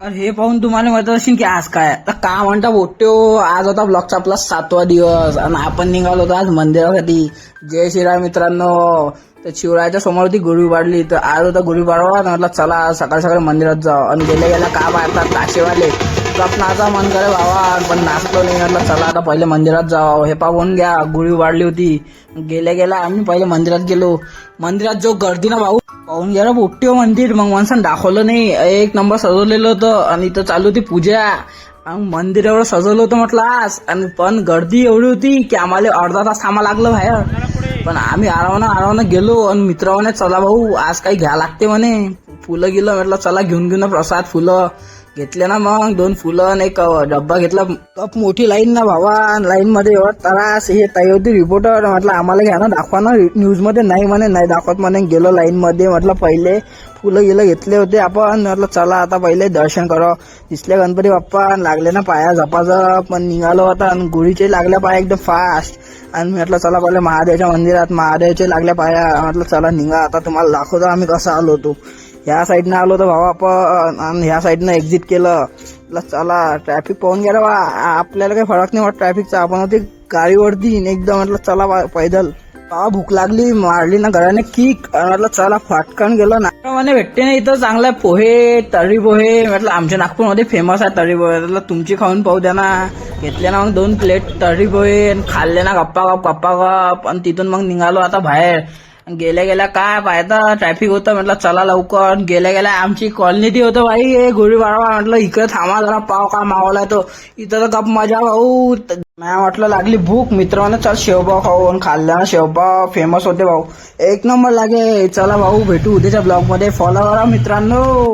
अरे हे पाहून तुम्हाला माहित असेल की आज काय तर का म्हणता बोट्यो, आज होता ब्लॉगचा आपला 7वा दिवस आणि आपण निघालो होतो आज मंदिरासाठी. जय श्रीराम मित्रांनो. तर शिवरायाच्या समोर होती गुढी उभारली, तर आज होता गुढी उभारवा. म्हटलं चला सकाळी सकाळी मंदिरात जाऊ. आणि गेल्या गेल्या का पाहतात ताशेवाले नाचा मन करे बाबा, पण नाचतो नाही. म्हटलं चला आता पहिले मंदिरात जाऊ. हे पाहून घ्या गुढी उभारली होती. गेल्या गेल्या आम्ही पहिले मंदिरात गेलो. मंदिरात जो गर्दी ना भाऊ, पाहून गेला बोट्यो मंदिर. मग माणसानं दाखवलं नाही, एक नंबर सजवलेलं होतं. आणि इथं चालू होती पूजा. मंदिर एवढं सजवलं होतं म्हटलं आज. आणि पण गर्दी एवढी होती की आम्हाला अर्धा तास थांबा लागलं बाहेर. पण आम्ही आरामानं गेलो. आणि मित्र म्हणे चला भाऊ आज काही घ्या लागते म्हणे. फुलं गेलं म्हटलं चला घेऊन घेऊन प्रसाद फुलं घेतले ना. मग 2 फुलं आणि एक डब्बा घेतला. कप मोठी लाईन ना भावा, लाईन मध्ये एवढा त्रास. हे ताई होती रिपोर्टर. म्हटलं आम्हाला घ्या ना, दाखवा ना न्यूज मध्ये. नाही म्हणे नाही दाखवत म्हणे. गेलो लाईन मध्ये. म्हटलं पहिले फुलं गेलं घेतले होते आपण. म्हटलं चला आता पहिले दर्शन करा. दिसले गणपती बाप्पा. लागले ना पाया झपाझप. पण निघालो आता. आणि गुढीचे लागल्या पाया एकदम फास्ट. आणि म्हटलं चला पहिले महादेवच्या मंदिरात. महादेवचे लागल्या पाया. म्हटलं चला निघा आता तुम्हाला दाखवतो आम्ही कसं आलो होतो. ह्या साईडनं आलो होतो भावा आपण. आणि ह्या साईडनं एक्झिट केलं. चला ट्रॅफिक पाहून गेला बा. आपल्याला काही फरक नाही वाटत ट्रॅफिकचा. आपण होते गाडीवरती एकदम. म्हटलं चला पैदल. भूक लागली, मारली ना घराने किक. म्हटलं चला फटकन गेलो. नागपूरमध्ये भेटते ना इथं चांगला पोहे, तर्री पोहे. म्हटलं आमच्या नागपूरमध्ये फेमस आहे तर्री पोहे. म्हटलं तुमची खाऊन पाहू द्या ना. घेतले ना मग 2 प्लेट तर्री पोहे. खाल्ले ना गप्पा गप. आणि तिथून मग निघालो आता बाहेर. गेल्या गेल्या काय पाहता ट्रॅफिक होतं. म्हटलं चला लवकर. गेल्या गेल्या आमची कॉलनी ती होतं भाई, हे गोळी वाढवा. म्हटलं इकडे थांबा जरा, पाव का मावलाय तो इथं तर गप मजा भाऊ. मला म्हटलं लागली भूक. मित्रांनो चल शेवभाव खाऊ. खाल्ला ना शेवभाव फेमस होते भाऊ, एक नंबर लागे. चला भाऊ भेटू उद्याच्या ब्लॉग मध्ये. फॉलो करा मित्रांनो.